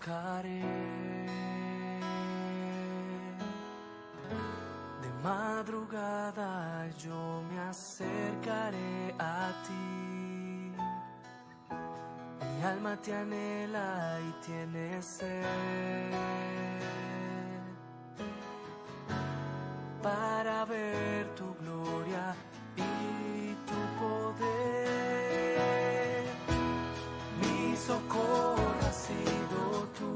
buscaré. De madrugada yo me acercaré a ti. Mi alma te anhela y tiene sed para ver tu gloria y tu poder. Mi socorro ha sido tú,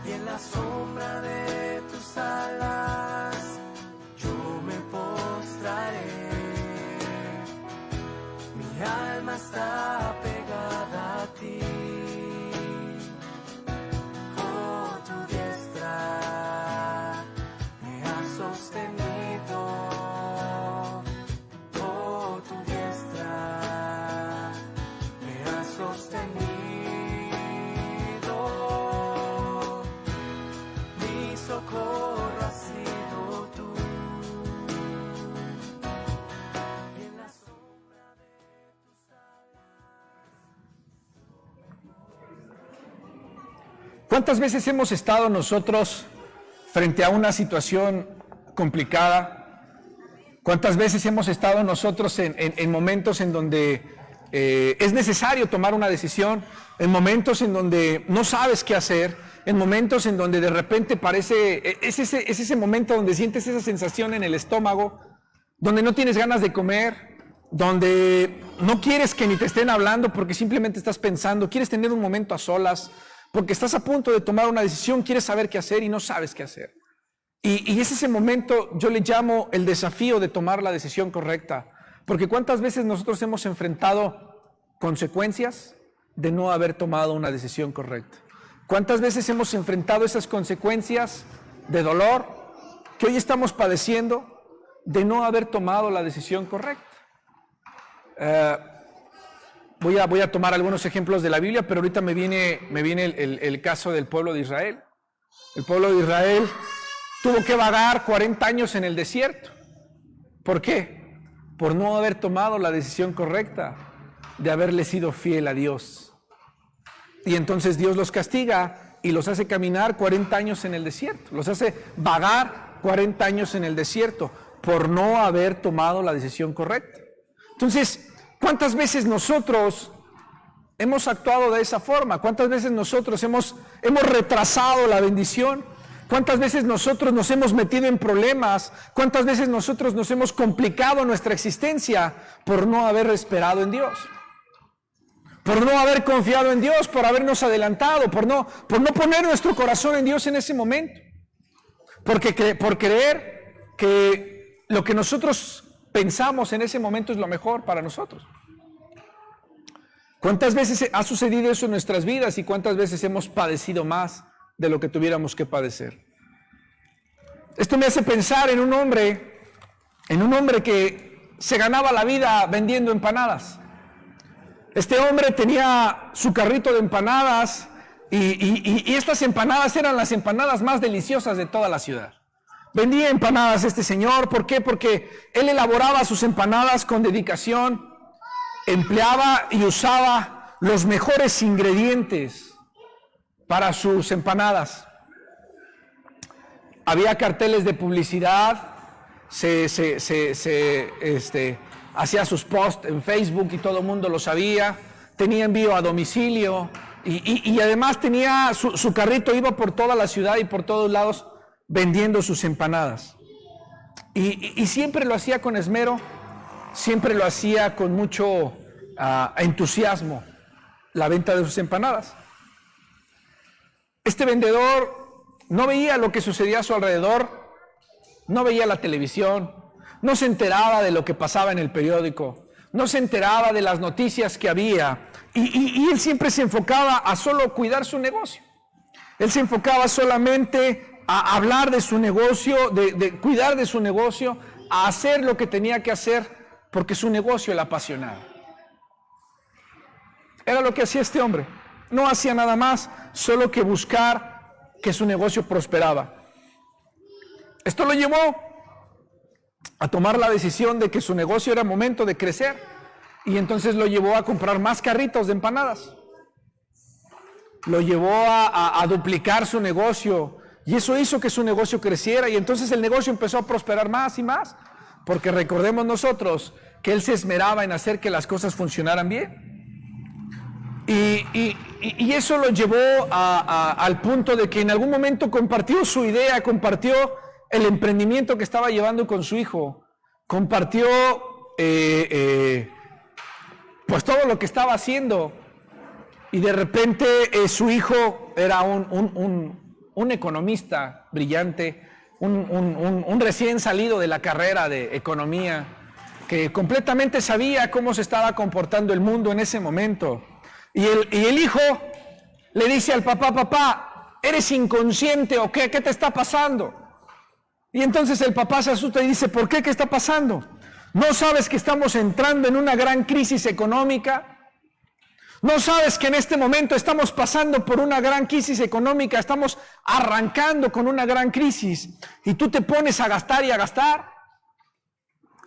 y en la sombra de tus alas yo me postraré. Mi alma está pegada a ti. Oh, tu diestra me ha sostenido. Oh, tu diestra me ha sostenido. Mi socorro ha sido tú. En la sombra de tus ¿Cuántas veces hemos estado nosotros frente a una situación complicada? ¿Cuántas veces hemos estado nosotros en momentos en donde es necesario tomar una decisión? En momentos en donde no sabes qué hacer, en momentos en donde de repente parece, es ese momento donde sientes esa sensación en el estómago, donde no tienes ganas de comer, donde no quieres que ni te estén hablando porque simplemente estás pensando, quieres tener un momento a solas, porque estás a punto de tomar una decisión, quieres saber qué hacer y no sabes qué hacer. Y es ese momento, yo le llamo el desafío de tomar la decisión correcta, porque ¿cuántas veces nosotros hemos enfrentado consecuencias de no haber tomado una decisión correcta? ¿Cuántas veces hemos enfrentado esas consecuencias de dolor que hoy estamos padeciendo de no haber tomado la decisión correcta? Voy a tomar algunos ejemplos de la Biblia, pero ahorita me viene el caso del pueblo de Israel. El pueblo de Israel tuvo que vagar 40 años en el desierto. ¿Por qué? Por no haber tomado la decisión correcta de haberle sido fiel a Dios. Y entonces Dios los castiga y los hace caminar 40 años en el desierto. Los hace vagar 40 años en el desierto por no haber tomado la decisión correcta. Entonces, ¿cuántas veces nosotros hemos actuado de esa forma? ¿Cuántas veces nosotros hemos retrasado la bendición? ¿Cuántas veces nosotros nos hemos metido en problemas? ¿Cuántas veces nosotros nos hemos complicado nuestra existencia por no haber esperado en Dios? Por no haber confiado en Dios, por habernos adelantado, por no poner nuestro corazón en Dios en ese momento. Por creer que lo que nosotros pensamos en ese momento es lo mejor para nosotros. ¿Cuántas veces ha sucedido eso en nuestras vidas y cuántas veces hemos padecido más de lo que tuviéramos que padecer? Esto me hace pensar en un hombre que se ganaba la vida vendiendo empanadas. Este hombre tenía su carrito de empanadas y estas empanadas eran las empanadas más deliciosas de toda la ciudad. Vendía empanadas este señor, ¿por qué? Porque él elaboraba sus empanadas con dedicación, empleaba y usaba los mejores ingredientes para sus empanadas. Había carteles de publicidad, hacía sus posts en Facebook y todo el mundo lo sabía, tenía envío a domicilio y además tenía su carrito, iba por toda la ciudad y por todos lados vendiendo sus empanadas. Y siempre lo hacía con esmero, siempre lo hacía con mucho entusiasmo, la venta de sus empanadas. Este vendedor no veía lo que sucedía a su alrededor, no veía la televisión, no se enteraba de lo que pasaba en el periódico, no se enteraba de las noticias que había, y él siempre se enfocaba a solo cuidar su negocio. Él se enfocaba solamente a hablar de su negocio, de cuidar de su negocio, a hacer lo que tenía que hacer porque su negocio le apasionaba. Era lo que hacía este hombre. No hacía nada más, solo que buscar que su negocio prosperaba. Esto lo llevó a tomar la decisión de que su negocio era momento de crecer y entonces lo llevó a comprar más carritos de empanadas. lo llevó a duplicar su negocio, y eso hizo que su negocio creciera, y entonces el negocio empezó a prosperar más y más, porque recordemos nosotros que él se esmeraba en hacer que las cosas funcionaran bien. Y eso lo llevó al punto de que en algún momento compartió su idea, compartió el emprendimiento que estaba llevando con su hijo, compartió pues todo lo que estaba haciendo, y de repente su hijo era un economista brillante, un recién salido de la carrera de economía, que completamente sabía cómo se estaba comportando el mundo en ese momento. Y el hijo le dice al papá: papá, ¿eres inconsciente o qué? ¿Qué te está pasando? Y entonces el papá se asusta y dice: ¿por qué? ¿Qué está pasando? ¿No sabes que estamos entrando en una gran crisis económica? ¿No sabes que en este momento estamos pasando por una gran crisis económica? Estamos arrancando con una gran crisis, y tú te pones a gastar y a gastar.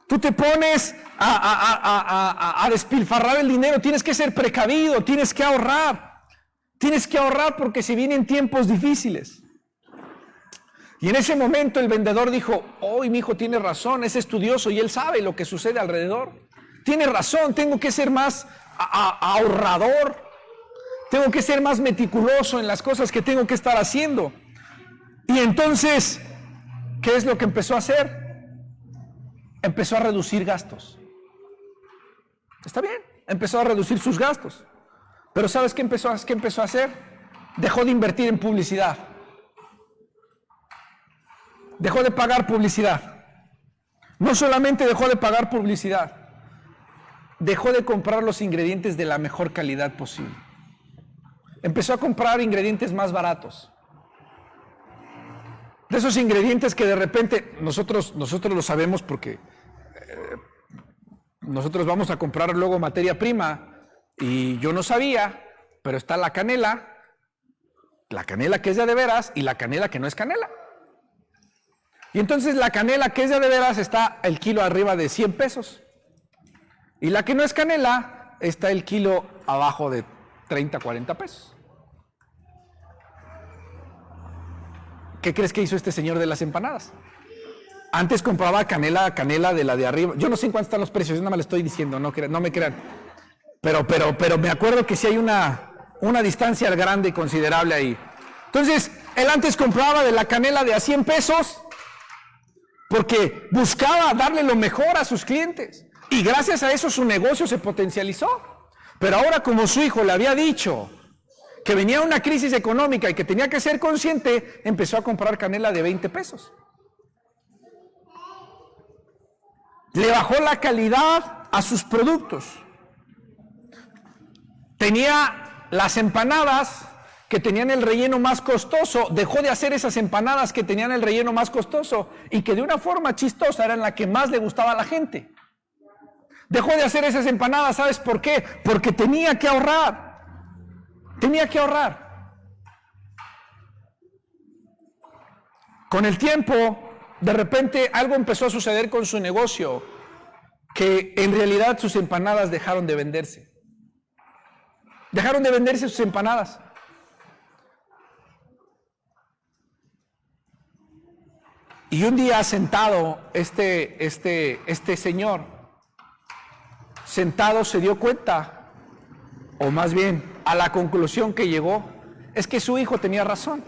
Tú te pones a despilfarrar el dinero. Tienes que ser precavido, tienes que ahorrar. Tienes que ahorrar porque se vienen tiempos difíciles. Y en ese momento el vendedor dijo: oh, mi hijo tiene razón, es estudioso y él sabe lo que sucede alrededor. Tiene razón, tengo que ser más ahorrador. Tengo que ser más meticuloso en las cosas que tengo que estar haciendo. Y entonces, ¿qué es lo que empezó a hacer? Empezó a reducir gastos. Está bien, empezó a reducir sus gastos. Pero ¿sabes qué empezó a hacer? Dejó de invertir en publicidad. Dejó de pagar publicidad. No solamente dejó de pagar publicidad, dejó de comprar los ingredientes de la mejor calidad posible. Empezó a comprar ingredientes más baratos. De esos ingredientes que de repente nosotros lo sabemos porque nosotros vamos a comprar luego materia prima, y yo no sabía, pero está la canela que es de veras y la canela que no es canela. Y entonces la canela que es de veras está el kilo arriba de 100 pesos. Y la que no es canela está el kilo abajo de 30, 40 pesos. ¿Qué crees que hizo este señor de las empanadas? Antes compraba canela de la de arriba. Yo no sé en cuánto están los precios, yo nada más le estoy diciendo, no me crean. Pero me acuerdo que sí hay una distancia grande y considerable ahí. Entonces, él antes compraba de la canela de a 100 pesos porque buscaba darle lo mejor a sus clientes. Y gracias a eso su negocio se potencializó. Pero ahora, como su hijo le había dicho que venía una crisis económica y que tenía que ser consciente, empezó a comprar canela de 20 pesos. Le bajó la calidad a sus productos. Tenía las empanadas que tenían el relleno más costoso, dejó de hacer esas empanadas que tenían el relleno más costoso y que de una forma chistosa eran la que más le gustaba a la gente. Dejó de hacer esas empanadas, ¿sabes por qué? Porque tenía que ahorrar. Tenía que ahorrar. Con el tiempo, de repente algo empezó a suceder con su negocio, que en realidad sus empanadas dejaron de venderse. Dejaron de venderse sus empanadas. Y un día sentado, este señor, sentado se dio cuenta, o más bien a la conclusión que llegó, es que su hijo tenía razón.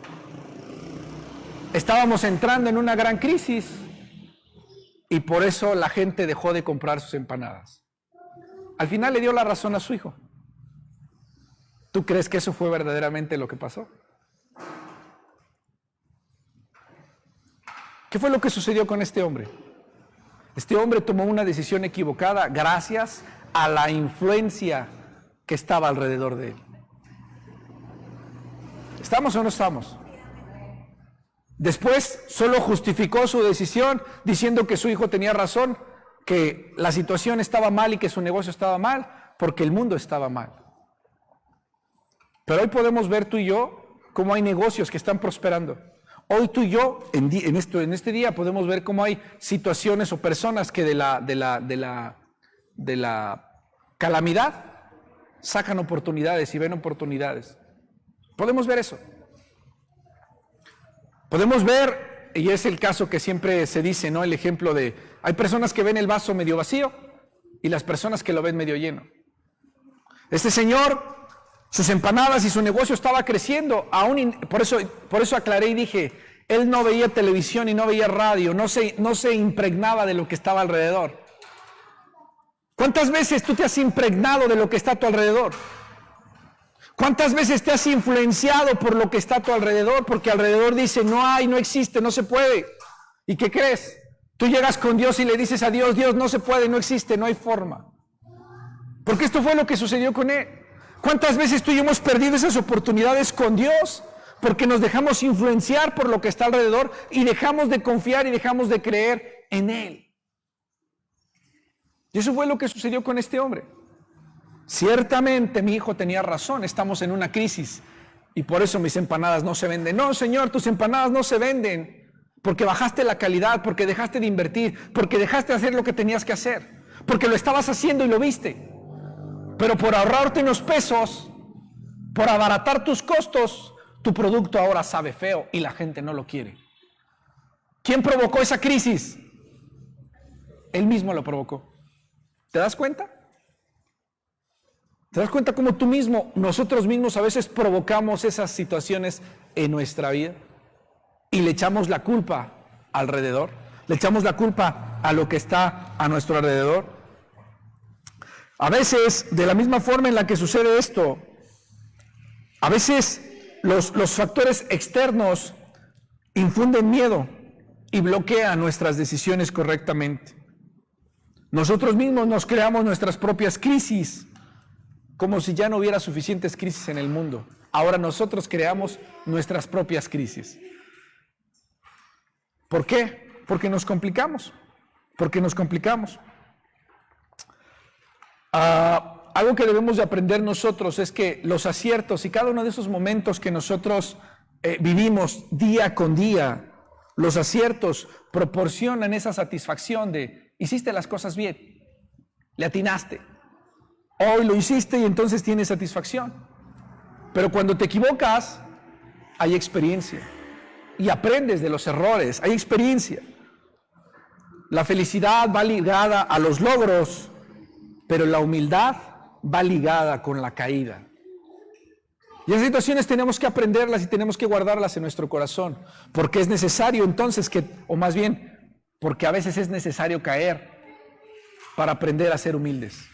Estábamos entrando en una gran crisis y por eso la gente dejó de comprar sus empanadas. Al final le dio la razón a su hijo. ¿Tú crees que eso fue verdaderamente lo que pasó? ¿Qué fue lo que sucedió con este hombre? Este hombre tomó una decisión equivocada gracias a la influencia que estaba alrededor de él. ¿Estamos o no estamos? Después solo justificó su decisión diciendo que su hijo tenía razón, que la situación estaba mal y que su negocio estaba mal, porque el mundo estaba mal. Pero hoy podemos ver tú y yo cómo hay negocios que están prosperando. Hoy tú y yo, en este día, podemos ver cómo hay situaciones o personas que de la calamidad sacan oportunidades y ven oportunidades. Podemos ver eso. Podemos ver, y es el caso que siempre se dice, ¿no? El ejemplo de, hay personas que ven el vaso medio vacío y las personas que lo ven medio lleno. Este señor, sus empanadas y su negocio estaba creciendo, por eso aclaré y dije, él no veía televisión y no veía radio, no se impregnaba de lo que estaba alrededor. ¿Cuántas veces tú te has impregnado de lo que está a tu alrededor? ¿Cuántas veces te has influenciado por lo que está a tu alrededor? Porque alrededor dice, no hay, no existe, no se puede. ¿Y qué crees? Tú llegas con Dios y le dices a Dios, Dios, no se puede, no existe, no hay forma. Porque esto fue lo que sucedió con él. ¿Cuántas veces tú y yo hemos perdido esas oportunidades con Dios? Porque nos dejamos influenciar por lo que está alrededor y dejamos de confiar y dejamos de creer en Él. Y eso fue lo que sucedió con este hombre. Ciertamente mi hijo tenía razón, estamos en una crisis y por eso mis empanadas no se venden. No, Señor, tus empanadas no se venden porque bajaste la calidad, porque dejaste de invertir, porque dejaste de hacer lo que tenías que hacer, porque lo estabas haciendo y lo viste. Pero por ahorrarte unos pesos, por abaratar tus costos, tu producto ahora sabe feo y la gente no lo quiere. ¿Quién provocó esa crisis? Él mismo lo provocó. ¿Te das cuenta? ¿Te das cuenta cómo nosotros mismos a veces provocamos esas situaciones en nuestra vida? Y le echamos la culpa alrededor, le echamos la culpa a lo que está a nuestro alrededor. A veces, de la misma forma en la que sucede esto, a veces los factores externos infunden miedo y bloquean nuestras decisiones correctamente. Nosotros mismos nos creamos nuestras propias crisis, como si ya no hubiera suficientes crisis en el mundo. Ahora nosotros creamos nuestras propias crisis. ¿Por qué? Porque nos complicamos. Algo que debemos de aprender nosotros es que los aciertos y cada uno de esos momentos que nosotros vivimos día con día, los aciertos proporcionan esa satisfacción de hiciste las cosas bien, le atinaste. Hoy lo hiciste y entonces tienes satisfacción. Pero cuando te equivocas, hay experiencia. Y aprendes de los errores, hay experiencia. La felicidad va ligada a los logros, pero la humildad va ligada con la caída. Y esas situaciones tenemos que aprenderlas y tenemos que guardarlas en nuestro corazón. Porque es necesario entonces porque a veces es necesario caer para aprender a ser humildes.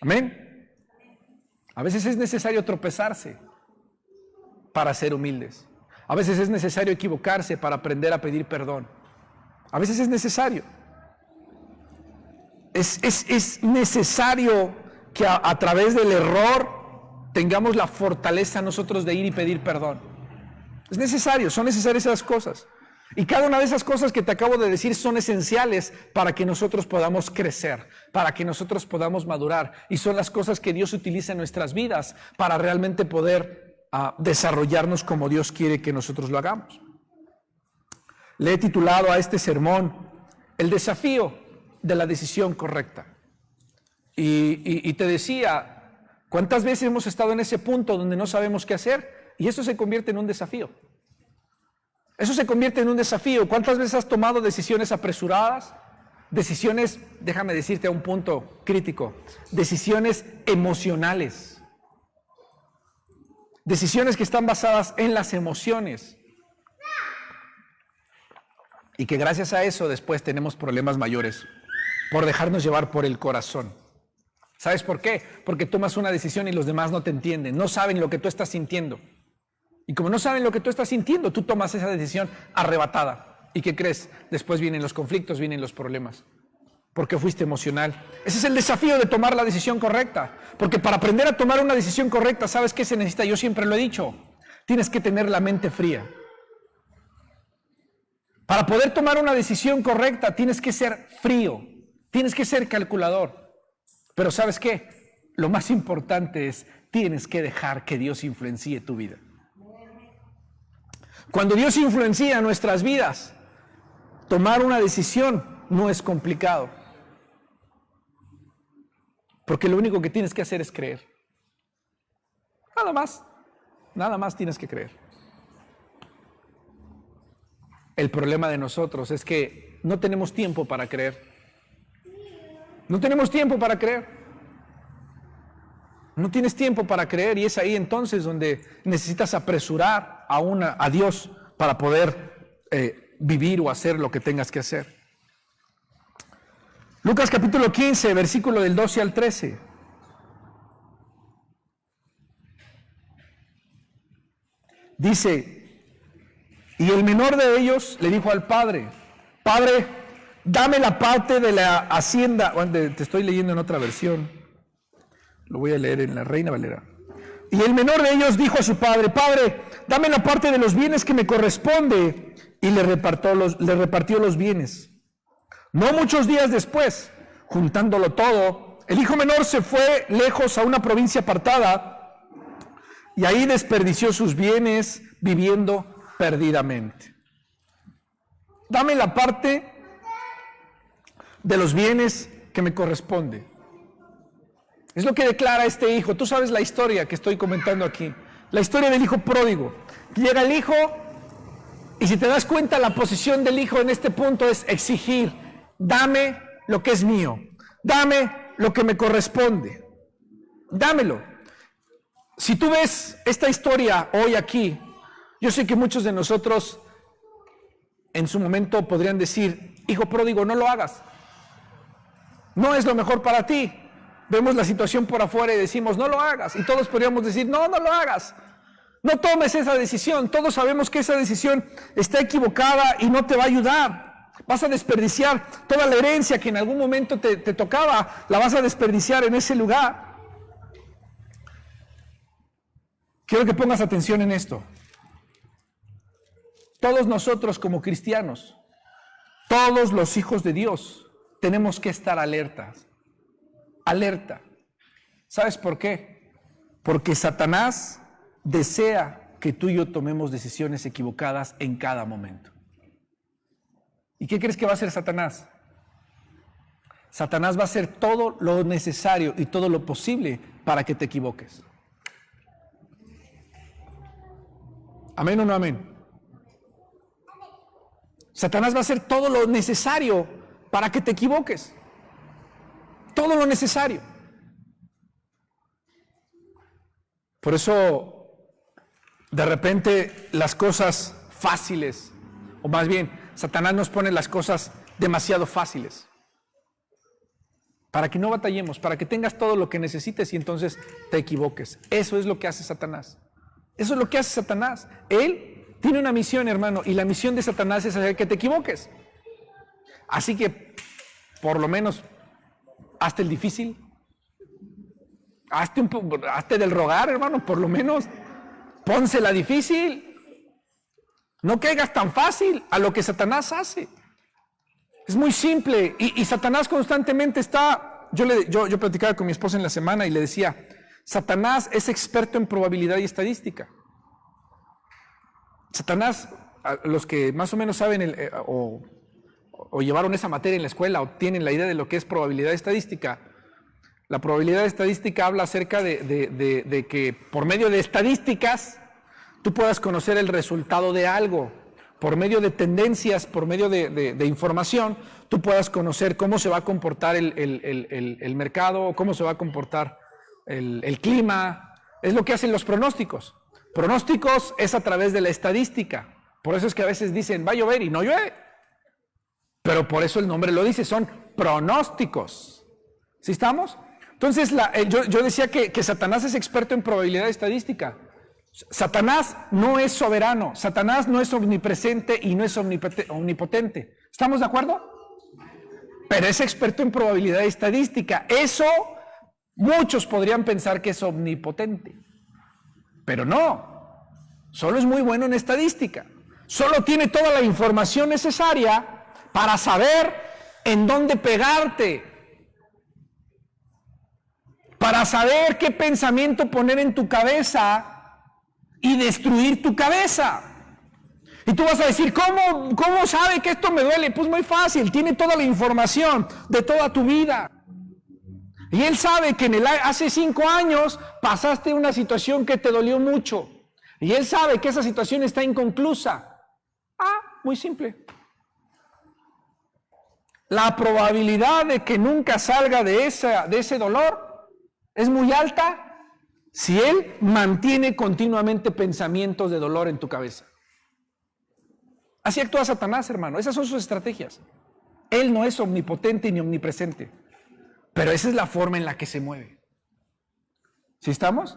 Amén. A veces es necesario tropezarse para ser humildes. A veces es necesario equivocarse para aprender a pedir perdón. A veces es necesario. Es necesario que a través del error tengamos la fortaleza nosotros de ir y pedir perdón. Es necesario, son necesarias esas cosas. Y cada una de esas cosas que te acabo de decir son esenciales para que nosotros podamos crecer, para que nosotros podamos madurar. Y son las cosas que Dios utiliza en nuestras vidas para realmente poder desarrollarnos como Dios quiere que nosotros lo hagamos. Le he titulado a este sermón El desafío de la decisión correcta. Y te decía, ¿cuántas veces hemos estado en ese punto donde no sabemos qué hacer? Y eso se convierte en un desafío. Eso se convierte en un desafío. ¿Cuántas veces has tomado decisiones apresuradas? Decisiones, déjame decirte a un punto crítico, decisiones emocionales. Decisiones que están basadas en las emociones. Y que gracias a eso después tenemos problemas mayores por dejarnos llevar por el corazón. ¿Sabes por qué? Porque tomas una decisión y los demás no te entienden, no saben lo que tú estás sintiendo. Y como no saben lo que tú estás sintiendo, tú tomas esa decisión arrebatada. ¿Y qué crees? Después vienen los conflictos, vienen los problemas. Porque fuiste emocional. Ese es el desafío de tomar la decisión correcta. Porque para aprender a tomar una decisión correcta, ¿sabes qué se necesita? Yo siempre lo he dicho. Tienes que tener la mente fría. Para poder tomar una decisión correcta, tienes que ser frío. Tienes que ser calculador. Pero ¿sabes qué? Lo más importante es, tienes que dejar que Dios influencie tu vida. Cuando Dios influencia nuestras vidas, tomar una decisión no es complicado. Porque lo único que tienes que hacer es creer. Nada más. Nada más tienes que creer. El problema de nosotros es que no tenemos tiempo para creer. No tenemos tiempo para creer. No tienes tiempo para creer y es ahí entonces donde necesitas apresurar a Dios para poder vivir o hacer lo que tengas que hacer. Lucas capítulo 15, versículo del 12 al 13. Dice, y el menor de ellos le dijo al padre, Padre, dame la parte de la hacienda. Te estoy leyendo en otra versión. Lo voy a leer en la Reina Valera. Y el menor de ellos dijo a su padre, Padre, dame la parte de los bienes que me corresponde. Y le repartió los bienes. No muchos días después, juntándolo todo, el hijo menor se fue lejos a una provincia apartada y ahí desperdició sus bienes viviendo perdidamente. Dame la parte de los bienes que me corresponde. Es lo que declara este hijo. Tú sabes la historia que estoy comentando aquí. La historia del hijo pródigo. Llega el hijo y si te das cuenta, la posición del hijo en este punto es exigir. Dame lo que es mío. Dame lo que me corresponde. Dámelo. Si tú ves esta historia hoy aquí, yo sé que muchos de nosotros en su momento podrían decir, hijo pródigo, no lo hagas. No es lo mejor para ti. Vemos la situación por afuera y decimos, no lo hagas. Y todos podríamos decir, no lo hagas. No tomes esa decisión. Todos sabemos que esa decisión está equivocada y no te va a ayudar. Vas a desperdiciar toda la herencia que en algún momento te tocaba, la vas a desperdiciar en ese lugar. Quiero que pongas atención en esto. Todos nosotros como cristianos, todos los hijos de Dios, tenemos que estar alertas. Alerta. ¿Sabes por qué? Porque Satanás desea que tú y yo tomemos decisiones equivocadas en cada momento. ¿Y qué crees que va a hacer Satanás? Satanás va a hacer todo lo necesario y todo lo posible para que te equivoques. ¿Amén o no amén? Satanás va a hacer todo lo necesario para que te equivoques. Todo lo necesario. Por eso, de repente, las cosas fáciles, o más bien, Satanás nos pone las cosas demasiado fáciles. Para que no batallemos, para que tengas todo lo que necesites y entonces te equivoques. Eso es lo que hace Satanás. Eso es lo que hace Satanás. Él tiene una misión, hermano, y la misión de Satanás es hacer que te equivoques. Así que, por lo menos, hazte el difícil. Hazte del rogar, hermano, por lo menos. Pónsela difícil. No caigas tan fácil a lo que Satanás hace. Es muy simple. Y Satanás constantemente está... Yo platicaba con mi esposa en la semana y le decía, Satanás es experto en probabilidad y estadística. Satanás, los que más o menos saben o llevaron esa materia en la escuela o tienen la idea de lo que es probabilidad estadística, la probabilidad estadística habla acerca de que por medio de estadísticas tú puedas conocer el resultado de algo. Por medio de tendencias, por medio de información, tú puedas conocer cómo se va a comportar el mercado, cómo se va a comportar el clima. Es lo que hacen los pronósticos. Pronósticos es a través de la estadística. Por eso es que a veces dicen, va a llover y no llueve. Pero por eso el nombre lo dice, son pronósticos. ¿Sí estamos? Entonces, yo decía que Satanás es experto en probabilidad estadística. Satanás no es soberano, Satanás no es omnipresente y no es omnipotente. ¿Estamos de acuerdo? Pero es experto en probabilidad estadística. Eso muchos podrían pensar que es omnipotente. Pero no, solo es muy bueno en estadística. Solo tiene toda la información necesaria para saber en dónde pegarte. Para saber qué pensamiento poner en tu cabeza y destruir tu cabeza. Y tú vas a decir, ¿cómo sabe que esto me duele? Pues muy fácil, tiene toda la información de toda tu vida. Y él sabe que hace 5 años pasaste una situación que te dolió mucho. Y él sabe que esa situación está inconclusa. Muy simple. La probabilidad de que nunca salga de ese dolor es muy alta si él mantiene continuamente pensamientos de dolor en tu cabeza. Así actúa Satanás, hermano. Esas son sus estrategias. Él no es omnipotente ni omnipresente, pero esa es la forma en la que se mueve. ¿Sí estamos?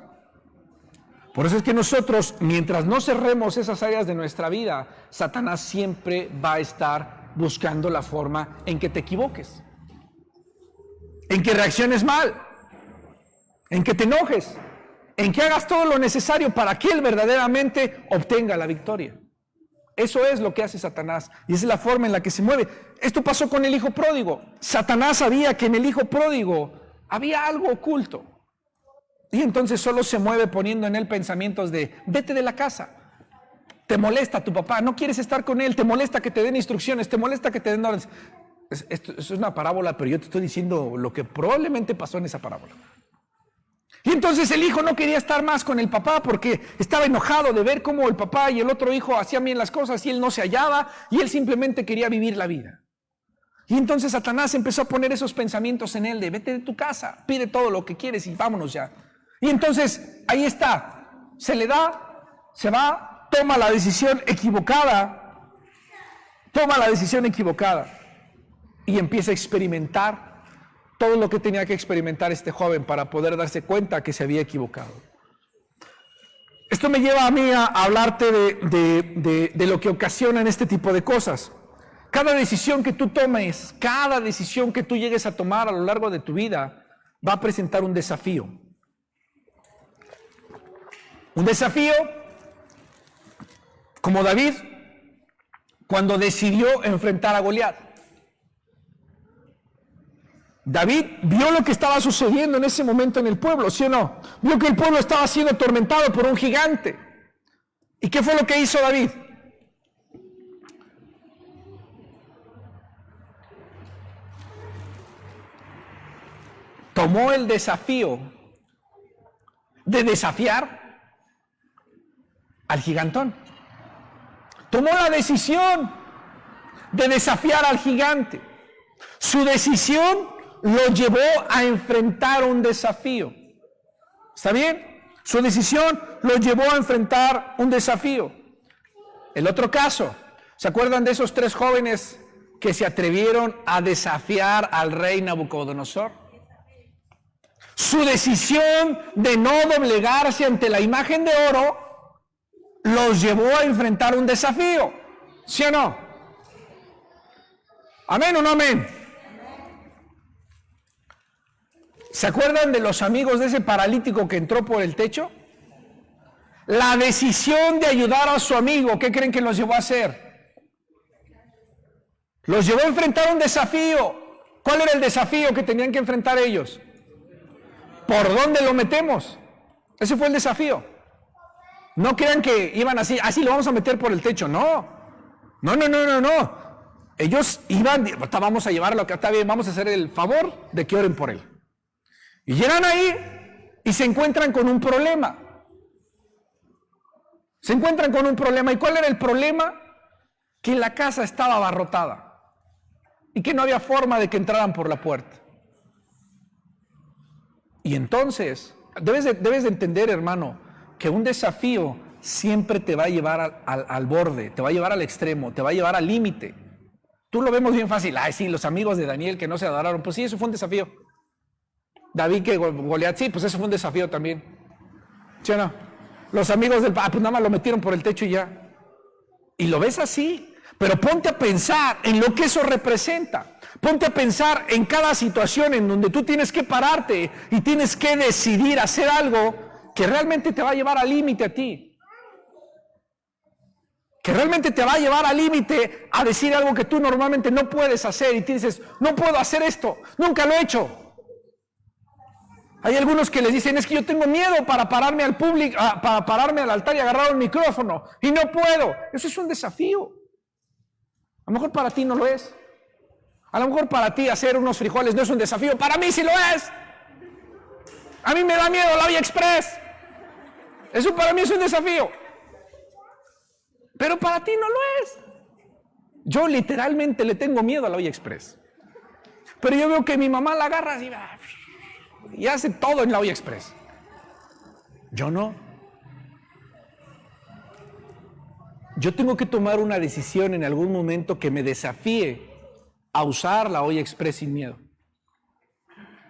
Por eso es que nosotros, mientras no cerremos esas áreas de nuestra vida, Satanás siempre va a estar buscando la forma en que te equivoques, en que reacciones mal, en que te enojes, en que hagas todo lo necesario para que él verdaderamente obtenga la victoria. Eso es lo que hace Satanás y esa es la forma en la que se mueve. Esto pasó con el hijo pródigo. Satanás sabía que en el hijo pródigo había algo oculto. Y entonces solo se mueve poniendo en él pensamientos de, vete de la casa. Te molesta tu papá, no quieres estar con él, te molesta que te den instrucciones, te molesta que te den órdenes. Esto es una parábola, pero yo te estoy diciendo lo que probablemente pasó en esa parábola. Y entonces el hijo no quería estar más con el papá porque estaba enojado de ver cómo el papá y el otro hijo hacían bien las cosas y él no se hallaba y él simplemente quería vivir la vida. Y entonces Satanás empezó a poner esos pensamientos en él de vete de tu casa, pide todo lo que quieres y vámonos ya. Y entonces ahí está, se le da, se va, toma la decisión equivocada y empieza a experimentar todo lo que tenía que experimentar este joven para poder darse cuenta que se había equivocado. Esto me lleva a mí a hablarte de lo que ocasionan este tipo de cosas. Cada decisión que tú tomes, cada decisión que tú llegues a tomar a lo largo de tu vida va a presentar un desafío. Un desafío como David cuando decidió enfrentar a Goliat. David vio lo que estaba sucediendo en ese momento en el pueblo, ¿sí o no? Vio que el pueblo estaba siendo atormentado por un gigante. ¿Y qué fue lo que hizo David? Tomó el desafío de desafiar al gigantón. Tomó la decisión de desafiar al gigante. Su decisión lo llevó a enfrentar un desafío. ¿Está bien? Su decisión lo llevó a enfrentar un desafío. El otro caso, ¿se acuerdan de esos 3 jóvenes que se atrevieron a desafiar al rey Nabucodonosor? Su decisión de no doblegarse ante la imagen de oro los llevó a enfrentar un desafío. ¿Sí o no? ¿Amén o no amén? ¿Se acuerdan de los amigos de ese paralítico que entró por el techo? La decisión de ayudar a su amigo, ¿qué creen que los llevó a hacer? Los llevó a enfrentar un desafío. ¿Cuál era el desafío que tenían que enfrentar ellos? ¿Por dónde lo metemos? Ese fue el desafío. No crean que iban así lo vamos a meter por el techo. No. Ellos iban, vamos a llevarlo acá, está bien, vamos a hacer el favor de que oren por él. Y llegan ahí y se encuentran con un problema. ¿Y cuál era el problema? Que la casa estaba abarrotada y que no había forma de que entraran por la puerta. Y entonces, debes de entender, hermano, que un desafío siempre te va a llevar al borde, te va a llevar al extremo, te va a llevar al límite. Tú lo vemos bien fácil. Sí, los amigos de Daniel que no se adoraron, pues sí, eso fue un desafío. David que Goliat, sí, pues eso fue un desafío también. ¿Sí o no? Los amigos del pues nada más lo metieron por el techo y ya. Y lo ves así, pero ponte a pensar en lo que eso representa. Ponte a pensar en cada situación en donde tú tienes que pararte y tienes que decidir hacer algo que realmente te va a llevar al límite a ti. Que realmente te va a llevar al límite a decir algo que tú normalmente no puedes hacer y te dices, no puedo hacer esto, nunca lo he hecho. Hay algunos que les dicen, es que yo tengo miedo para pararme al público, para pararme al altar y agarrar un micrófono y no puedo. Eso es un desafío. A lo mejor para ti no lo es. A lo mejor para ti hacer unos frijoles no es un desafío. Para mí sí lo es. A mí me da miedo la Vía Express. Eso para mí es un desafío. Pero para ti no lo es. Yo literalmente le tengo miedo a la olla express. Pero yo veo que mi mamá la agarra así, y hace todo en la olla express. Yo no. Yo tengo que tomar una decisión en algún momento que me desafíe a usar la olla express sin miedo.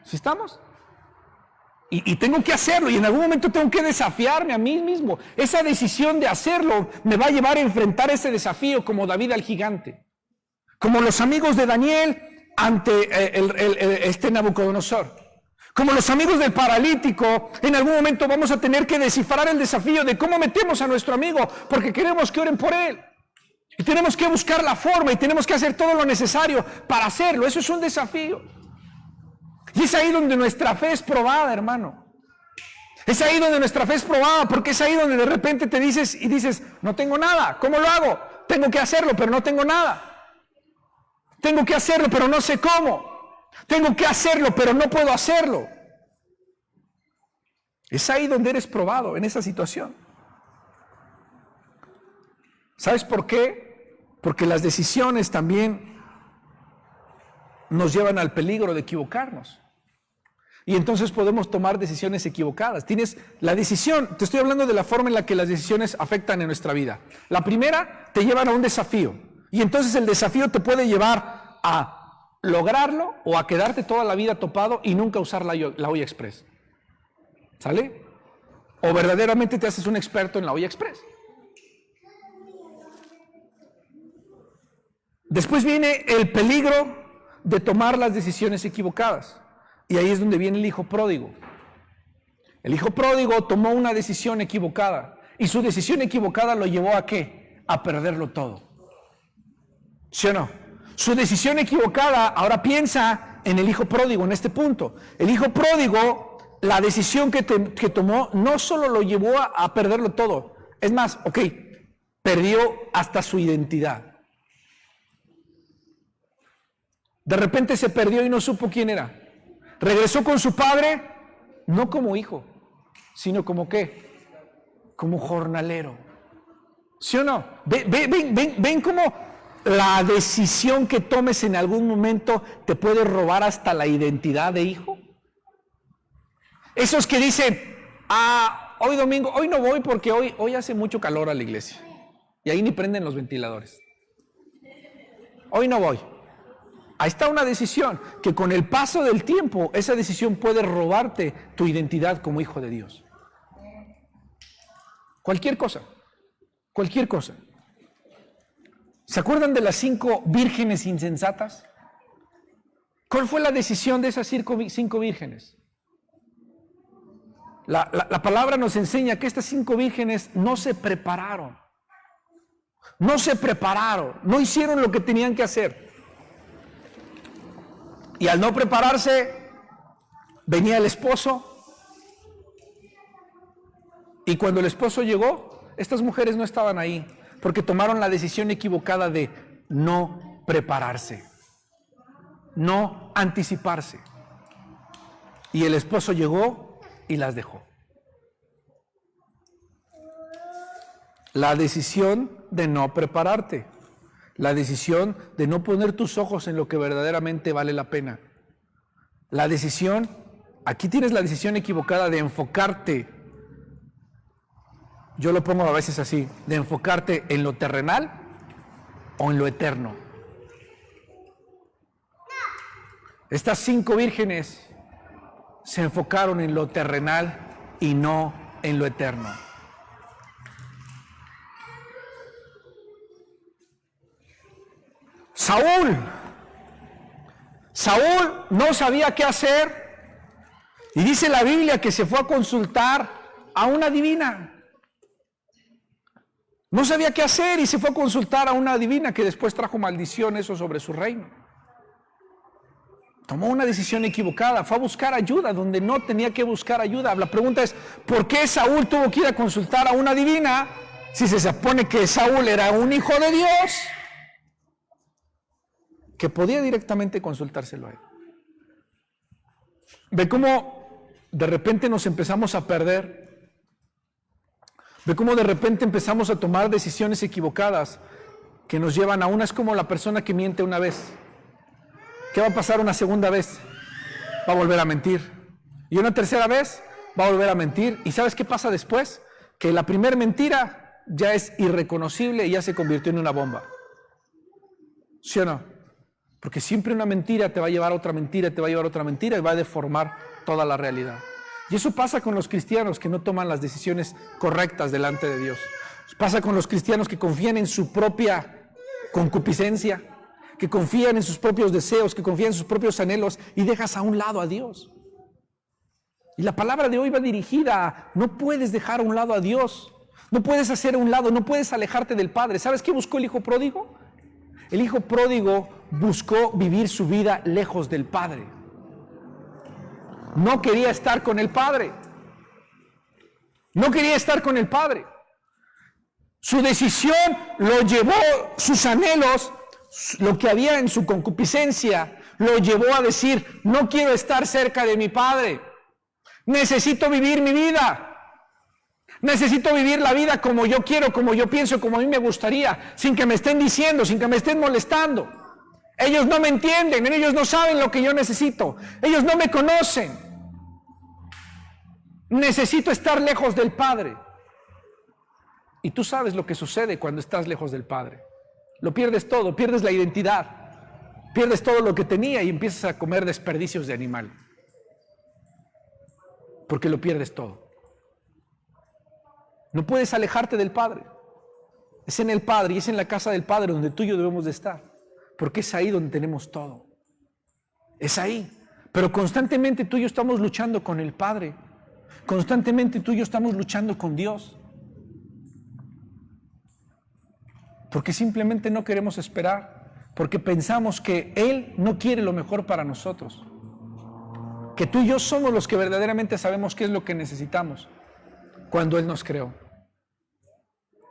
¿Sí estamos? Y tengo que hacerlo, y en algún momento tengo que desafiarme a mí mismo. Esa decisión de hacerlo me va a llevar a enfrentar ese desafío como David al gigante. Como los amigos de Daniel ante este Nabucodonosor. Como los amigos del paralítico, en algún momento vamos a tener que descifrar el desafío de cómo metemos a nuestro amigo, porque queremos que oren por él. Y tenemos que buscar la forma y tenemos que hacer todo lo necesario para hacerlo. Eso es un desafío. Y es ahí donde nuestra fe es probada, hermano. Es ahí donde nuestra fe es probada, porque es ahí donde de repente te dices, no tengo nada, ¿cómo lo hago? Tengo que hacerlo, pero no tengo nada. Tengo que hacerlo, pero no sé cómo. Tengo que hacerlo, pero no puedo hacerlo. Es ahí donde eres probado, en esa situación. ¿Sabes por qué? Porque las decisiones también nos llevan al peligro de equivocarnos. Y entonces podemos tomar decisiones equivocadas. Tienes la decisión, te estoy hablando de la forma en la que las decisiones afectan en nuestra vida. La primera, te llevan a un desafío. Y entonces el desafío te puede llevar a lograrlo o a quedarte toda la vida topado y nunca usar la olla express. ¿Sale? O verdaderamente te haces un experto en la olla express. Después viene el peligro de tomar las decisiones equivocadas. Y ahí es donde viene el hijo pródigo. El hijo pródigo tomó una decisión equivocada. Y su decisión equivocada lo llevó ¿a qué? A perderlo todo. ¿Sí o no? Su decisión equivocada, ahora piensa en el hijo pródigo, en este punto. El hijo pródigo, la decisión que tomó, no solo lo llevó a perderlo todo. Es más, perdió hasta su identidad. De repente se perdió y no supo quién era. Regresó con su padre, no como hijo, sino como ¿qué? Como jornalero. ¿Sí o no? Ven cómo la decisión que tomes en algún momento te puede robar hasta la identidad de hijo. Esos que dicen, hoy domingo, hoy no voy porque hoy hace mucho calor a la iglesia. Y ahí ni prenden los ventiladores. Hoy no voy. Ahí está una decisión que con el paso del tiempo, esa decisión puede robarte tu identidad como hijo de Dios. Cualquier cosa. ¿Se acuerdan de las 5 vírgenes insensatas? ¿Cuál fue la decisión de esas 5 vírgenes? La palabra nos enseña que estas 5 vírgenes no se prepararon. No hicieron lo que tenían que hacer. Y al no prepararse, venía el esposo. Y cuando el esposo llegó, estas mujeres no estaban ahí, porque tomaron la decisión equivocada de no prepararse, no anticiparse. Y el esposo llegó y las dejó. La decisión de no prepararte. La decisión de no poner tus ojos en lo que verdaderamente vale la pena. La decisión, aquí tienes la decisión equivocada de enfocarte, yo lo pongo a veces así, de enfocarte en lo terrenal o en lo eterno. Estas 5 vírgenes se enfocaron en lo terrenal y no en lo eterno. Saúl no sabía qué hacer y dice la Biblia que se fue a consultar a una divina. No sabía qué hacer y se fue a consultar a una divina que después trajo maldición eso sobre su reino. Tomó una decisión equivocada, fue a buscar ayuda donde no tenía que buscar ayuda. La pregunta es, ¿por qué Saúl tuvo que ir a consultar a una divina si se supone que Saúl era un hijo de Dios? Que podía directamente consultárselo a él. Ve cómo de repente nos empezamos a perder. Ve cómo de repente empezamos a tomar decisiones equivocadas que nos llevan a una. Es como la persona que miente una vez. ¿Qué va a pasar una segunda vez? Va a volver a mentir. Y una tercera vez va a volver a mentir. ¿Y sabes qué pasa después? Que la primera mentira ya es irreconocible y ya se convirtió en una bomba. ¿Sí o no? Porque siempre una mentira te va a llevar a otra mentira, te va a llevar a otra mentira y va a deformar toda la realidad. Y eso pasa con los cristianos que no toman las decisiones correctas delante de Dios. Pasa con los cristianos que confían en su propia concupiscencia, que confían en sus propios deseos, que confían en sus propios anhelos y dejas a un lado a Dios. Y la palabra de hoy va dirigida a: no puedes dejar a un lado a Dios, no puedes hacer a un lado, no puedes alejarte del Padre. ¿Sabes qué buscó el hijo pródigo? El hijo pródigo buscó vivir su vida lejos del Padre. No quería estar con el Padre. No quería estar con el Padre. Su decisión lo llevó, sus anhelos, lo que había en su concupiscencia, lo llevó a decir: no quiero estar cerca de mi Padre. Necesito vivir mi vida. Necesito vivir la vida como yo quiero, como yo pienso, como a mí me gustaría, sin que me estén diciendo, sin que me estén molestando. Ellos no me entienden, ellos no saben lo que yo necesito, ellos no me conocen. Necesito estar lejos del Padre. Y tú sabes lo que sucede cuando estás lejos del Padre. Lo pierdes todo, pierdes la identidad, pierdes todo lo que tenía y empiezas a comer desperdicios de animal. Porque lo pierdes todo. No puedes alejarte del Padre. Es en el Padre y es en la casa del Padre donde tú y yo debemos de estar. Porque es ahí donde tenemos todo. Es ahí. Pero constantemente tú y yo estamos luchando con el Padre. Constantemente tú y yo estamos luchando con Dios. Porque simplemente no queremos esperar. Porque pensamos que Él no quiere lo mejor para nosotros. Que tú y yo somos los que verdaderamente sabemos qué es lo que necesitamos. Cuando Él nos creó.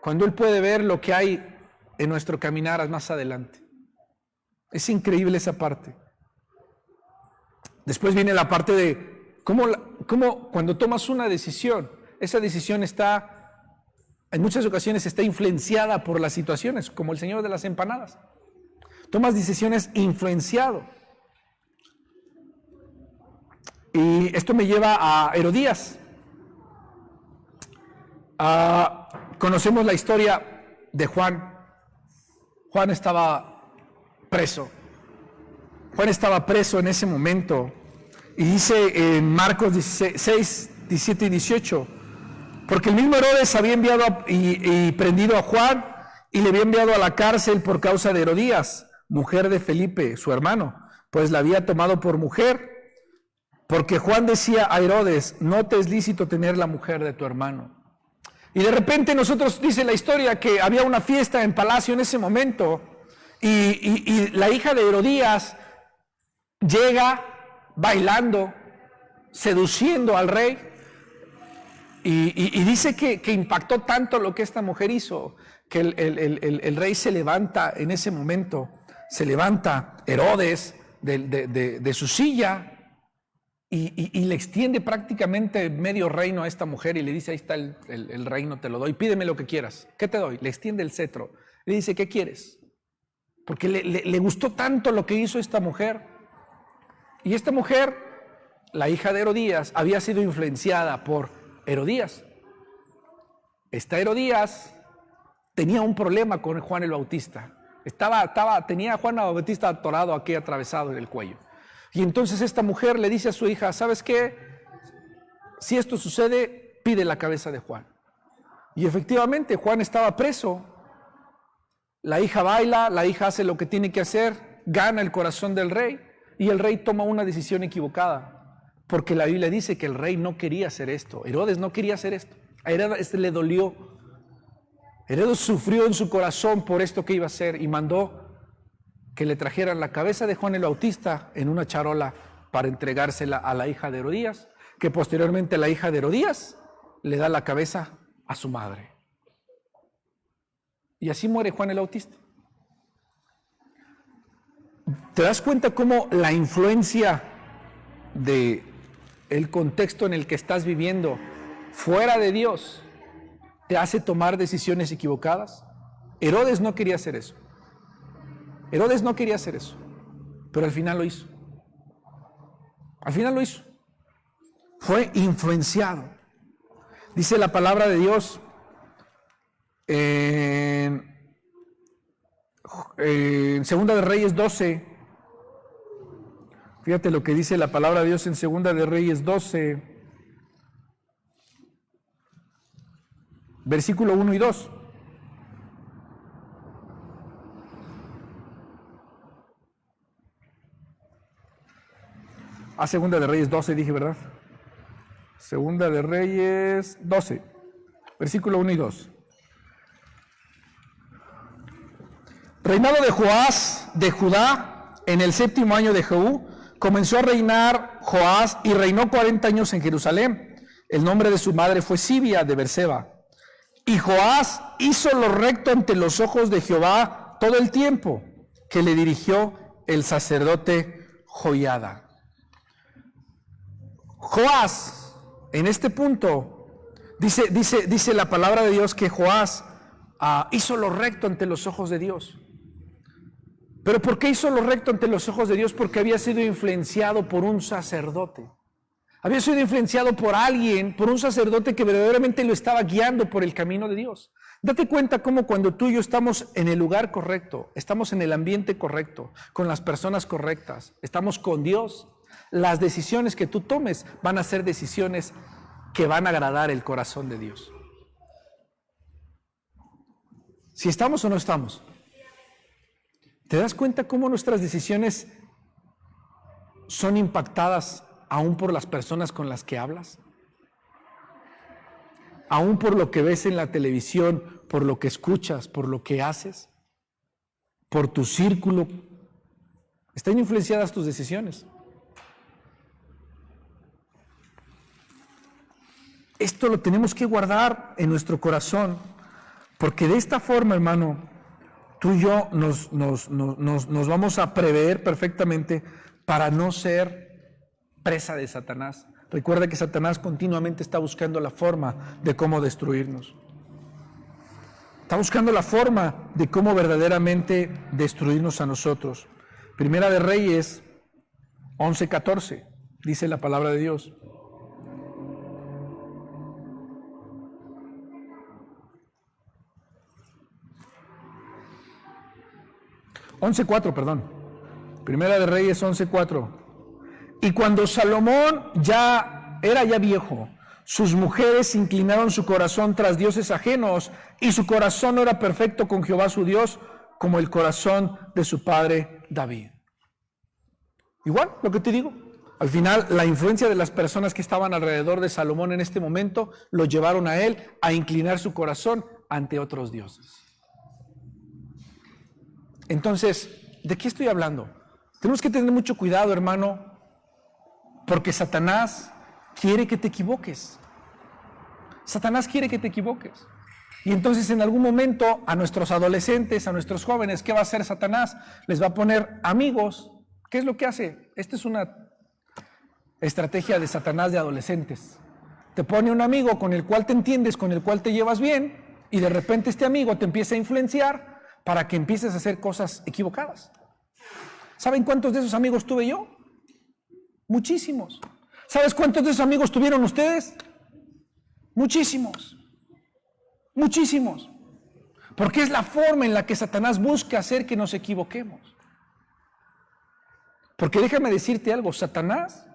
Cuando Él puede ver lo que hay en nuestro caminar más adelante. Es increíble esa parte. Después viene la parte de cómo cuando tomas una decisión, esa decisión en muchas ocasiones está influenciada por las situaciones, como el señor de las empanadas. Tomas decisiones influenciado. Y esto me lleva a Herodías. Conocemos la historia de Juan. Juan estaba preso. Juan estaba preso en ese momento. Y dice en Marcos 16, 17 y 18, porque el mismo Herodes había enviado y prendido a Juan y le había enviado a la cárcel por causa de Herodías, mujer de Felipe, su hermano, pues la había tomado por mujer, porque Juan decía a Herodes: no te es lícito tener la mujer de tu hermano. Y de repente nosotros, dice la historia, que había una fiesta en palacio en ese momento y la hija de Herodías llega bailando, seduciendo al rey y dice que impactó tanto lo que esta mujer hizo que el rey se levanta en ese momento, se levanta Herodes de su silla y le extiende prácticamente medio reino a esta mujer y le dice: ahí está el reino, te lo doy, pídeme lo que quieras. ¿Qué te doy? Le extiende el cetro. Le dice: ¿qué quieres? Porque le gustó tanto lo que hizo esta mujer. Y esta mujer, la hija de Herodías, había sido influenciada por Herodías. Esta Herodías tenía un problema con Juan el Bautista. Tenía a Juan el Bautista atorado aquí, atravesado en el cuello. Y entonces esta mujer le dice a su hija: ¿sabes qué? Si esto sucede, pide la cabeza de Juan. Y efectivamente Juan estaba preso. La hija baila, la hija hace lo que tiene que hacer, gana el corazón del rey y el rey toma una decisión equivocada. Porque la Biblia dice que el rey no quería hacer esto. Herodes no quería hacer esto. A Herodes le dolió. Herodes sufrió en su corazón por esto que iba a hacer y mandó que le trajeran la cabeza de Juan el Bautista en una charola para entregársela a la hija de Herodías, que posteriormente la hija de Herodías le da la cabeza a su madre. Y así muere Juan el Bautista. ¿Te das cuenta cómo la influencia de el contexto en el que estás viviendo fuera de Dios te hace tomar decisiones equivocadas. Herodes no quería hacer eso. Herodes no quería hacer eso, pero al final lo hizo. Al final lo hizo. Fue influenciado. Dice la palabra de Dios en Segunda de Reyes 12. Fíjate lo que dice la palabra de Dios en Segunda de Reyes 12, versículo 1 y 2. Segunda de Reyes 12 dije, ¿verdad? Segunda de Reyes 12, versículo 1 y 2. Reinado de Joás de Judá en el 7º año de Jehú, comenzó a reinar Joás y reinó 40 años en Jerusalén. El nombre de su madre fue Sibia de Berseba. Y Joás hizo lo recto ante los ojos de Jehová todo el tiempo que le dirigió el sacerdote Joiada. Joás, en este punto, dice la palabra de Dios que Joás hizo lo recto ante los ojos de Dios. ¿Pero por qué hizo lo recto ante los ojos de Dios? Porque había sido influenciado por un sacerdote. Había sido influenciado por alguien, por un sacerdote que verdaderamente lo estaba guiando por el camino de Dios. Date cuenta cómo cuando tú y yo estamos en el lugar correcto, estamos en el ambiente correcto, con las personas correctas, estamos con Dios, las decisiones que tú tomes van a ser decisiones que van a agradar el corazón de Dios. Si estamos o no estamos. ¿Te das cuenta cómo nuestras decisiones son impactadas aún por las personas con las que hablas? Aún por lo que ves en la televisión, por lo que escuchas, por lo que haces, por tu círculo. Están influenciadas tus decisiones. Esto lo tenemos que guardar en nuestro corazón, porque de esta forma, hermano, tú y yo nos vamos a prever perfectamente para no ser presa de Satanás. Recuerda que Satanás continuamente está buscando la forma de cómo destruirnos. Está buscando la forma de cómo verdaderamente destruirnos a nosotros. Primera de Reyes 11:14, dice la palabra de Dios. 11:4, perdón. Primera de Reyes 11:4. Y cuando Salomón era ya viejo, sus mujeres inclinaron su corazón tras dioses ajenos, y su corazón no era perfecto con Jehová su Dios, como el corazón de su padre David. Igual, lo que te digo. Al final, la influencia de las personas que estaban alrededor de Salomón en este momento lo llevaron a él a inclinar su corazón ante otros dioses. Entonces, ¿de qué estoy hablando? Tenemos que tener mucho cuidado, hermano, porque Satanás quiere que te equivoques. Satanás quiere que te equivoques. Y entonces en algún momento a nuestros adolescentes, a nuestros jóvenes, ¿qué va a hacer Satanás? Les va a poner amigos. ¿Qué es lo que hace? Esta es una estrategia de Satanás de adolescentes. Te pone un amigo con el cual te entiendes, con el cual te llevas bien, y de repente este amigo te empieza a influenciar para que empieces a hacer cosas equivocadas. ¿Saben cuántos de esos amigos tuve yo? Muchísimos. ¿Sabes cuántos de esos amigos tuvieron ustedes? Muchísimos. Muchísimos. Porque es la forma en la que Satanás busca hacer que nos equivoquemos. Porque déjame decirte algo, Satanás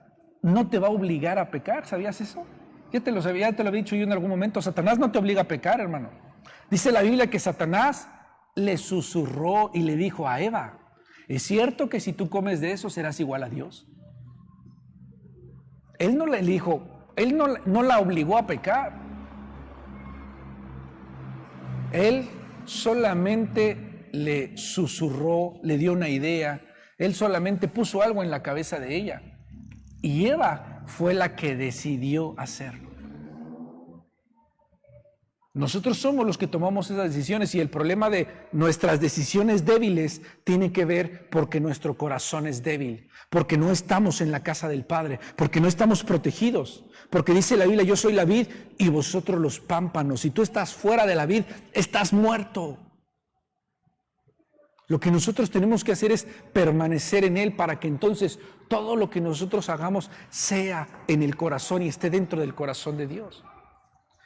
no te va a obligar a pecar, ¿sabías eso? Ya te lo había dicho yo en algún momento, Satanás no te obliga a pecar, hermano. Dice la Biblia que Satanás le susurró y le dijo a Eva, ¿es cierto que si tú comes de eso serás igual a Dios? Él no le dijo, él no la obligó a pecar. Él solamente le susurró, le dio una idea, él solamente puso algo en la cabeza de ella. Y Eva fue la que decidió hacerlo. Nosotros somos los que tomamos esas decisiones y el problema de nuestras decisiones débiles tiene que ver porque nuestro corazón es débil, porque no estamos en la casa del Padre, porque no estamos protegidos, porque dice la Biblia, yo soy la vid y vosotros los pámpanos. Si tú estás fuera de la vid, estás muerto. Lo que nosotros tenemos que hacer es permanecer en Él para que entonces todo lo que nosotros hagamos sea en el corazón y esté dentro del corazón de Dios.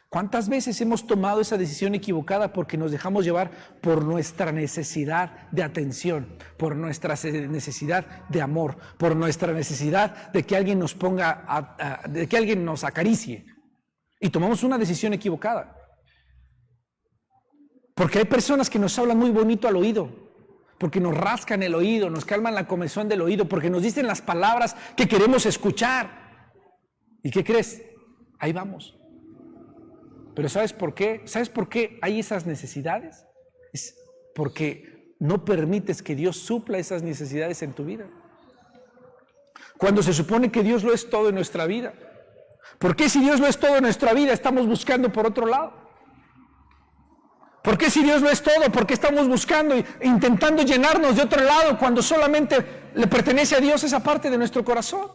¿Cuántas veces hemos tomado esa decisión equivocada porque nos dejamos llevar por nuestra necesidad de atención, por nuestra necesidad de amor, por nuestra necesidad de que alguien nos ponga, de que alguien nos acaricie? Y tomamos una decisión equivocada. Porque hay personas que nos hablan muy bonito al oído, porque nos rascan el oído, nos calman la comezón del oído, porque nos dicen las palabras que queremos escuchar. ¿Y qué crees? Ahí vamos. Pero ¿sabes por qué? ¿Sabes por qué hay esas necesidades? Es porque no permites que Dios supla esas necesidades en tu vida. Cuando se supone que Dios lo es todo en nuestra vida. ¿Por qué si Dios lo es todo en nuestra vida estamos buscando por otro lado? ¿Por qué si Dios lo es todo? ¿Por qué estamos buscando e intentando llenarnos de otro lado cuando solamente le pertenece a Dios esa parte de nuestro corazón?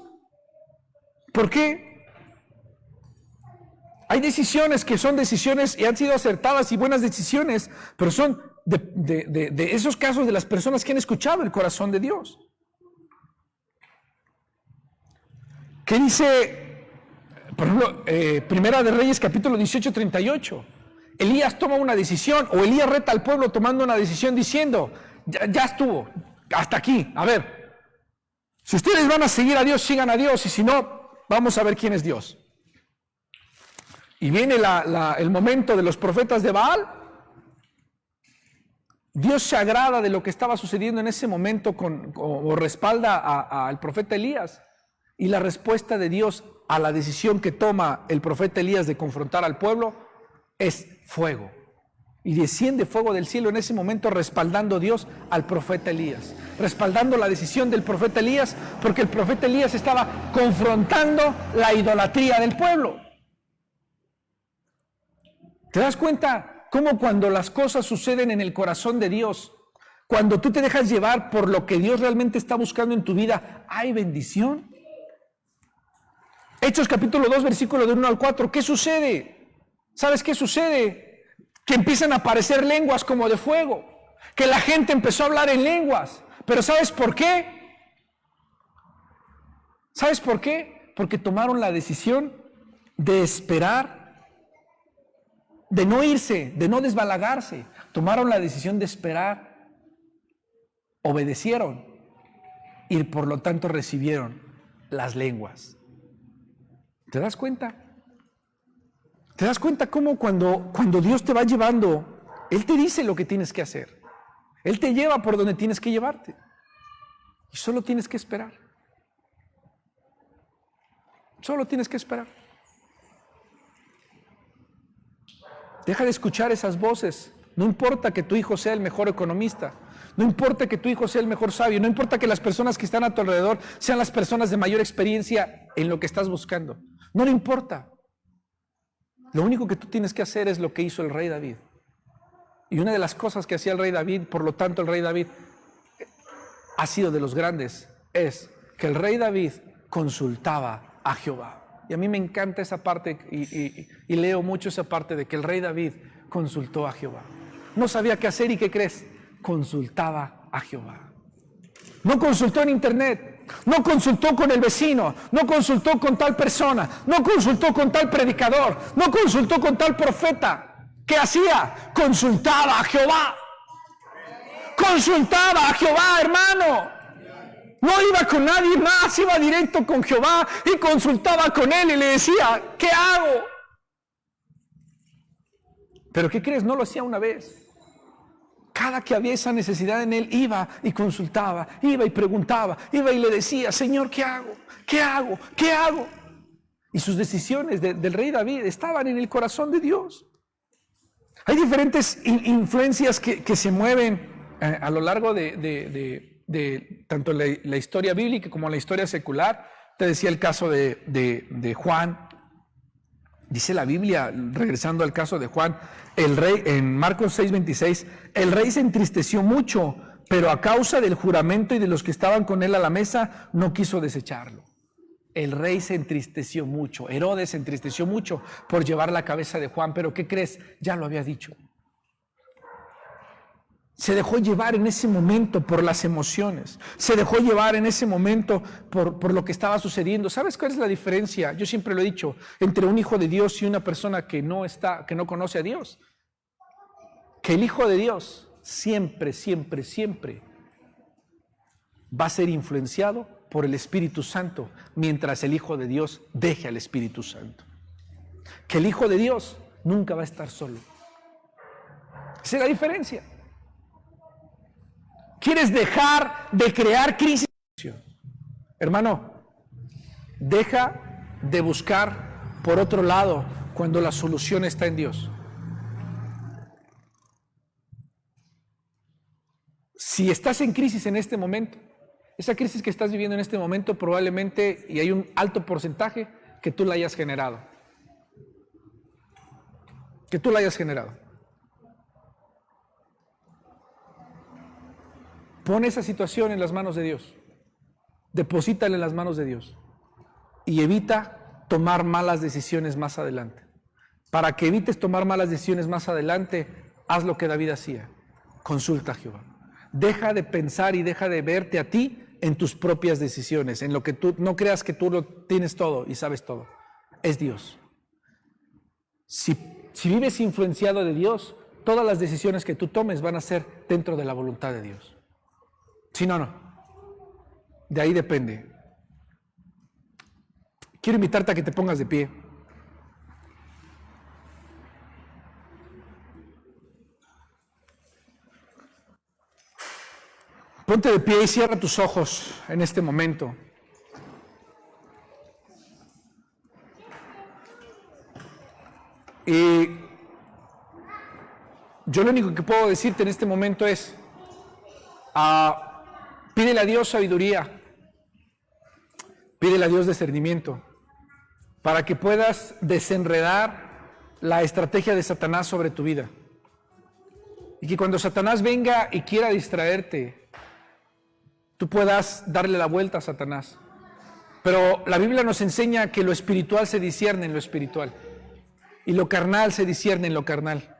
¿Por qué? Hay decisiones que son decisiones y han sido acertadas y buenas decisiones, pero son de esos casos de las personas que han escuchado el corazón de Dios. ¿Qué dice, por ejemplo, Primera de Reyes, capítulo 18, 38? Elías toma una decisión, o Elías reta al pueblo tomando una decisión diciendo, ya estuvo, hasta aquí, a ver, si ustedes van a seguir a Dios, sigan a Dios, y si no, vamos a ver quién es Dios. Y viene el momento de los profetas de Baal. Dios se agrada de lo que estaba sucediendo en ese momento o respalda al profeta Elías. Y la respuesta de Dios a la decisión que toma el profeta Elías de confrontar al pueblo es fuego. Y desciende fuego del cielo en ese momento respaldando Dios al profeta Elías. Respaldando la decisión del profeta Elías porque el profeta Elías estaba confrontando la idolatría del pueblo. ¿Te das cuenta cómo cuando las cosas suceden en el corazón de Dios, cuando tú te dejas llevar por lo que Dios realmente está buscando en tu vida, hay bendición? Hechos capítulo 2, versículo de 1 al 4, ¿qué sucede? ¿Sabes qué sucede? Que empiezan a aparecer lenguas como de fuego, que la gente empezó a hablar en lenguas. Pero ¿sabes por qué? ¿Sabes por qué? Porque tomaron la decisión de esperar, de no irse, de no desbalagarse. Tomaron la decisión de esperar, obedecieron y por lo tanto recibieron las lenguas. ¿Te das cuenta? ¿Te das cuenta cómo cuando Dios te va llevando, Él te dice lo que tienes que hacer? Él te lleva por donde tienes que llevarte. Y solo tienes que esperar. Solo tienes que esperar. Deja de escuchar esas voces. No importa que tu hijo sea el mejor economista. No importa que tu hijo sea el mejor sabio. No importa que las personas que están a tu alrededor sean las personas de mayor experiencia en lo que estás buscando. No le importa. Lo único que tú tienes que hacer es lo que hizo el rey David. Y una de las cosas que hacía el rey David, por lo tanto el rey David ha sido de los grandes, es que el rey David consultaba a Jehová. Y a mí me encanta esa parte y leo mucho esa parte de que el rey David consultó a Jehová. No sabía qué hacer y ¿qué crees? Consultaba a Jehová. No consultó en internet, no consultó con el vecino, no consultó con tal persona, no consultó con tal predicador, no consultó con tal profeta. ¿Qué hacía? Consultaba a Jehová. Consultaba a Jehová, hermano. No iba con nadie más, iba directo con Jehová y consultaba con él y le decía, ¿qué hago? Pero ¿qué crees? No lo hacía una vez. Cada que había esa necesidad en él, iba y consultaba, iba y preguntaba, iba y le decía, Señor, ¿qué hago? ¿Qué hago? ¿Qué hago? Y sus decisiones del rey David estaban en el corazón de Dios. Hay diferentes influencias que se mueven a lo largo de tanto la historia bíblica como la historia secular. Te decía el caso de Juan. Dice la Biblia, regresando al caso de Juan, El rey, en Marcos 6:26, el rey se entristeció mucho, pero a causa del juramento y de los que estaban con él a la mesa, no quiso desecharlo. El rey se entristeció mucho, Herodes se entristeció mucho por llevar la cabeza de Juan, pero ¿qué crees? Ya lo había dicho. Se dejó llevar en ese momento por las emociones, se dejó llevar en ese momento por lo que estaba sucediendo. ¿Sabes cuál es la diferencia? Yo siempre lo he dicho, entre un hijo de Dios y una persona que no conoce a Dios. Que el hijo de Dios siempre, siempre, siempre va a ser influenciado por el Espíritu Santo, mientras el Hijo de Dios deje al Espíritu Santo. Que el Hijo de Dios nunca va a estar solo. Esa es la diferencia. ¿Quieres dejar de crear crisis? Hermano, deja de buscar por otro lado cuando la solución está en Dios. Si estás en crisis en este momento, esa crisis que estás viviendo en este momento probablemente, y hay un alto porcentaje, que tú la hayas generado. Que tú la hayas generado. Pon esa situación en las manos de Dios. Deposítala en las manos de Dios. Y evita tomar malas decisiones más adelante. Para que evites tomar malas decisiones más adelante, haz lo que David hacía. Consulta a Jehová. Deja de pensar y deja de verte a ti en tus propias decisiones, en lo que tú no creas que tú lo tienes todo y sabes todo. Es Dios. Si vives influenciado de Dios, todas las decisiones que tú tomes van a ser dentro de la voluntad de Dios. Si no, no. De ahí depende. Quiero invitarte a que te pongas de pie. Ponte de pie y cierra tus ojos en este momento. Y yo lo único que puedo decirte en este momento es, pídele a Dios sabiduría, pídele a Dios discernimiento, para que puedas desenredar la estrategia de Satanás sobre tu vida. Y que cuando Satanás venga y quiera distraerte, tú puedas darle la vuelta a Satanás. Pero la Biblia nos enseña que lo espiritual se discierne en lo espiritual y lo carnal se discierne en lo carnal.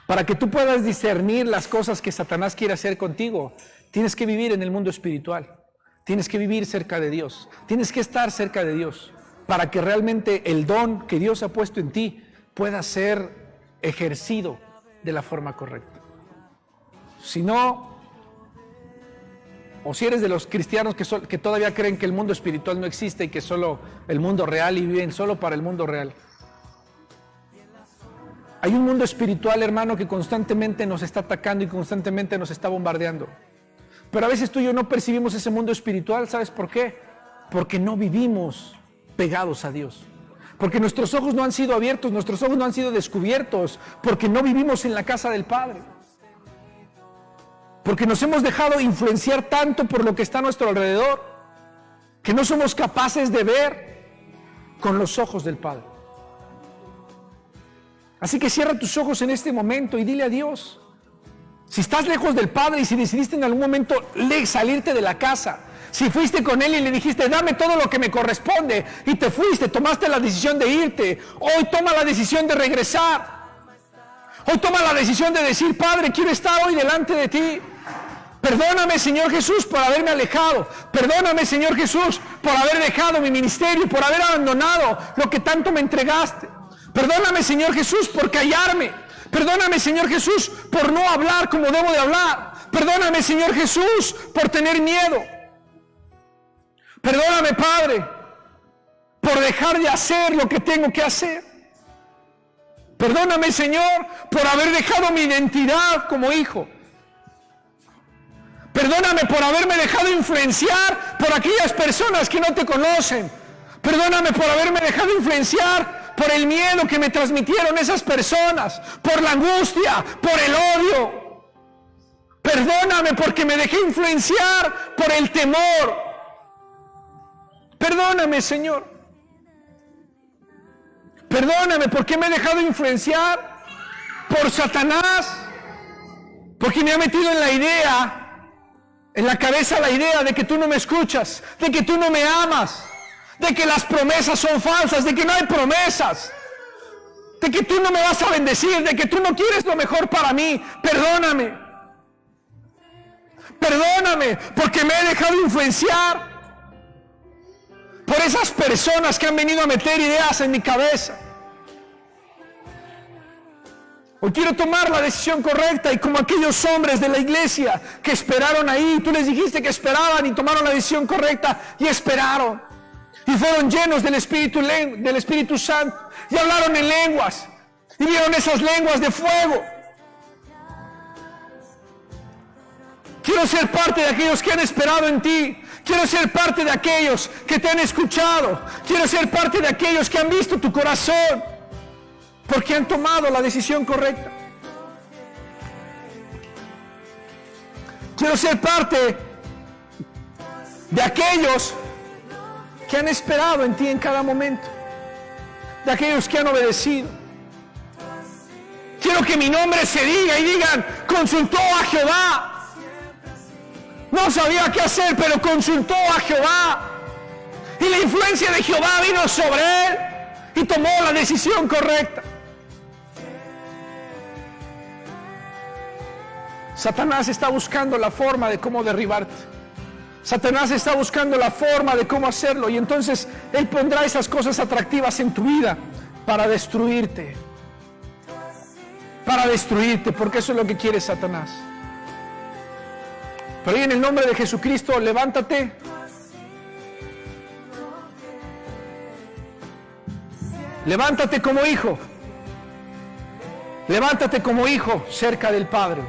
Para que tú puedas discernir las cosas que Satanás quiere hacer contigo, tienes que vivir en el mundo espiritual, tienes que vivir cerca de Dios, tienes que estar cerca de Dios, para que realmente el don que Dios ha puesto en ti pueda ser ejercido de la forma correcta. Si no, o si eres de los cristianos que todavía creen que el mundo espiritual no existe y que solo el mundo real y viven solo para el mundo real. Hay un mundo espiritual, hermano, que constantemente nos está atacando y constantemente nos está bombardeando. Pero a veces tú y yo no percibimos ese mundo espiritual, ¿sabes por qué? Porque no vivimos pegados a Dios. Porque nuestros ojos no han sido abiertos, nuestros ojos no han sido descubiertos, porque no vivimos en la casa del Padre. Porque nos hemos dejado influenciar tanto por lo que está a nuestro alrededor, que no somos capaces de ver con los ojos del Padre. Así que cierra tus ojos en este momento y dile a Dios. Si estás lejos del Padre y si decidiste en algún momento salirte de la casa, si fuiste con Él y le dijiste, dame todo lo que me corresponde, y te fuiste, tomaste la decisión de irte, hoy toma la decisión de regresar. Hoy toma la decisión de decir, Padre, quiero estar hoy delante de ti. Perdóname, Señor Jesús, por haberme alejado. Perdóname, Señor Jesús, por haber dejado mi ministerio, por haber abandonado lo que tanto me entregaste. Perdóname, Señor Jesús, por callarme. Perdóname, Señor Jesús, por no hablar como debo de hablar. Perdóname, Señor Jesús, por tener miedo. Perdóname, Padre, por dejar de hacer lo que tengo que hacer. Perdóname, Señor, por haber dejado mi identidad como hijo. Perdóname por haberme dejado influenciar por aquellas personas que no te conocen. Perdóname por haberme dejado influenciar por el miedo que me transmitieron esas personas, por la angustia, por el odio. Perdóname porque me dejé influenciar por el temor. Perdóname, Señor. Perdóname porque me he dejado influenciar por Satanás, porque me ha metido en la idea, en la cabeza la idea de que tú no me escuchas, de que tú no me amas, de que las promesas son falsas, de que no hay promesas, de que tú no me vas a bendecir, de que tú no quieres lo mejor para mí. Perdóname. Perdóname porque me he dejado influenciar por esas personas que han venido a meter ideas en mi cabeza. Hoy quiero tomar la decisión correcta y como aquellos hombres de la iglesia que esperaron ahí, tú les dijiste que esperaban y tomaron la decisión correcta y esperaron. Y fueron llenos del Espíritu Santo y hablaron en lenguas y vieron esas lenguas de fuego. Quiero ser parte de aquellos que han esperado en ti. Quiero ser parte de aquellos que te han escuchado. Quiero ser parte de aquellos que han visto tu corazón, porque han tomado la decisión correcta. Quiero ser parte de aquellos que han esperado en ti en cada momento, de aquellos que han obedecido. Quiero que mi nombre se diga y digan: consultó a Jehová. No sabía qué hacer, pero consultó a Jehová. Y la influencia de Jehová vino sobre él y tomó la decisión correcta. Satanás está buscando la forma de cómo derribarte. Satanás está buscando la forma de cómo hacerlo. Y entonces él pondrá esas cosas atractivas en tu vida para destruirte. Para destruirte, porque eso es lo que quiere Satanás. Pero hoy en el nombre de Jesucristo, levántate. Levántate como hijo. Levántate como hijo cerca del Padre.